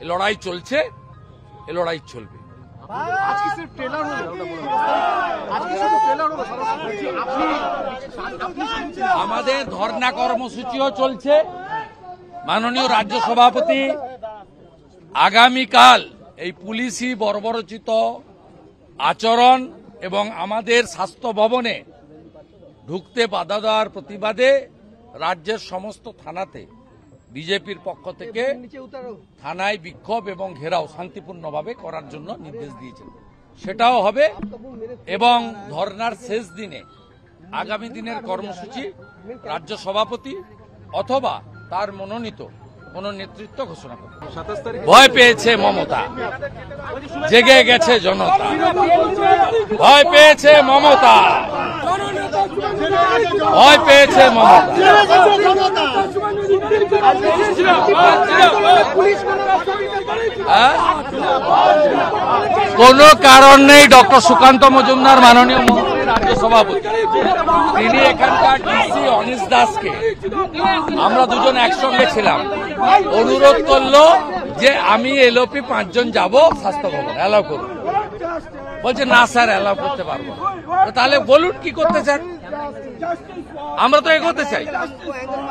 লড়াই চলছে, এ লড়াই চলবে। আমাদের ধর্ণা কর্মসূচিও চলছে। মাননীয় রাজ্য সভাপতি আগামীকাল এই পুলিশি বর্বরোচিত আচরণ এবং আমাদের স্বাস্থ্য ভবনে ঢুকতে বাধা দেওয়ার প্রতিবাদে রাজ্যের সমস্ত থানাতে বিজেপির পক্ষ থেকে থানায় বিক্ষোভ এবং ঘেরাও শান্তিপূর্ণভাবে করার জন্য নির্দেশ দিয়েছেন। সেটাও হবে এবং ধর্নার শেষ দিনে আগামী দিনের কর্মসূচি রাজ্য সভাপতি অথবা তার মনোনীত কোন নেতৃত্ব ঘোষণা করবে। ভয় পেয়েছে মমতা, জেগে গেছে জনতা। ভয় পেয়েছে মমতা, ভয় পেয়েছে মমতা। কোন কারণ নেই। ডক্টর সুকান্ত মজুমদার মাননীয় মন্ত্রী রাজ্য সভাপতি, তিনি এখানকার ডিসি অনিশ দাসকে, আমরা দুজন একসঙ্গে ছিলাম, অনুরোধ করলো যে আমি এলওপি 5 জন যাব স্বাস্থ্য ভবন, অ্যালাউ করুন। বলছে না স্যার, অ্যালাউ করতে পারবো না। তাহলে বলুন কি করতে চান, আমরা তো এগোতে চাই।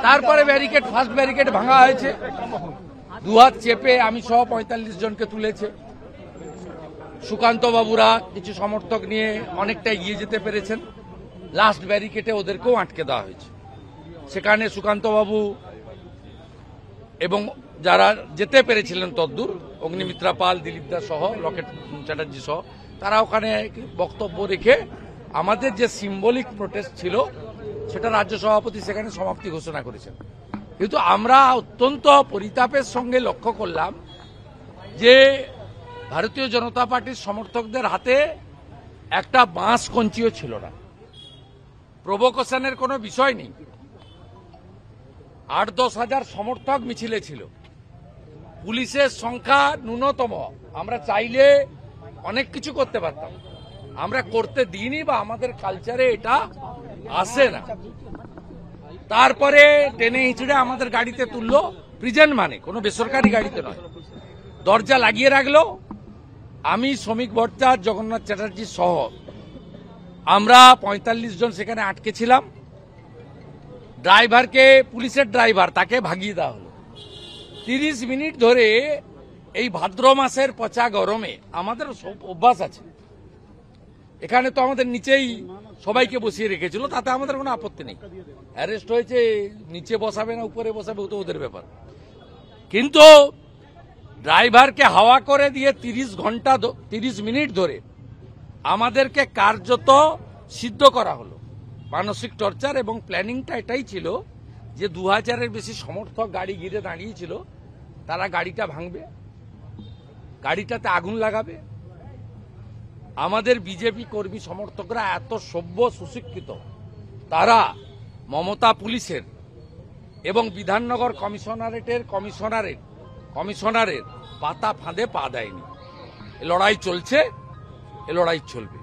তারপরে ব্যারিকেড, ফার্স্ট ব্যারিকেড ভাঙা হয়েছে, দুহাত চেপে আমি সহ 45 জনকে তুলেছে। সুকান্ত বাবুরা কিছু সমর্থক নিয়ে অনেকটা এগিয়ে যেতে পেরেছেন। লাস্ট ব্যারিকেডে ওদেরকেও আটকে দেওয়া হয়েছে। সেখানে সুকান্ত বাবু এবং যারা যেতে পেরেছিলেন তদ্দূর, অগ্নিমিত্রা পাল, দিলীপ দাস সহ, লকেট চ্যাটার্জি সহ, তারা ওখানে বক্তব্য রেখে আমাদের যে সিম্বলিক প্রোটেস্ট ছিল সেটা রাজ্য সভাপতি সেখানে সমাপ্তি ঘোষণা করেছেন। কিন্তু আমরা অত্যন্ত পরিতাপের সঙ্গে লক্ষ্য করলাম যে ভারতীয় জনতা পার্টির সমর্থকদের হাতে একটা বাঁশ কঞ্চিও ছিল না। প্রভোকেশনের কোনো বিষয় নেই। 8-10 হাজার সমর্থক মিছিলে ছিল, পুলিশের সংখ্যা ন্যূনতম। আমরা চাইলে অনেক কিছু করতে পারতাম, আমরা করতে দিইনি বা আমাদের কালচারে এটা আসে না। তারপরে টেনে হিঁচড়ে আমাদের গাড়িতে তুললো, প্রিজেন্ট মানে কোনো বেসরকারি গাড়িতে নয়, দরজা লাগিয়ে রাখলো। আমি, শ্রমিক ভট্টাচার্য, জগন্নাথ চ্যাটার্জি সহ আমরা 45 জন সেখানে আটকে ছিলাম। ড্রাইভারকে, পুলিশের ড্রাইভার, তাকে ভাগিয়ে দেওয়া হলো। 30 মিনিট ধরে এই ভাদ্র মাসের পচা গরমে, আমাদের অভ্যাস আছে, এখানে তো আমাদের নিচেই সবাইকে বসিয়ে রেখেছিল, তাতে আমাদের কোনো আপত্তি নেই। অ্যারেস্ট হয়েছে, নিচে বসাবে না উপরে বসাবে ও তো ওদের ব্যাপার। কিন্তু ড্রাইভারকে হাওয়া করে দিয়ে 30 মিনিট ধরে আমাদেরকে কার্যত সিদ্ধ করা হলো, মানসিক টর্চার। এবং প্ল্যানিংটা এটাই ছিল যে 2000-এর বেশি সমর্থক গাড়ি ঘিরে দাঁড়িয়েছিল, তারা গাড়িটা ভাঙবে, গাড়িটাতে আগুন লাগাবে। আমাদের বিজেপি কর্মী সমর্থকরা এত সভ্য সুশিক্ষিত, তারা মমতা পুলিশের এবং বিধাননগর কমিশনারের পাতা ফাঁদে পা দেয়নি। এ লড়াই চলছে, এ লড়াই চলবে।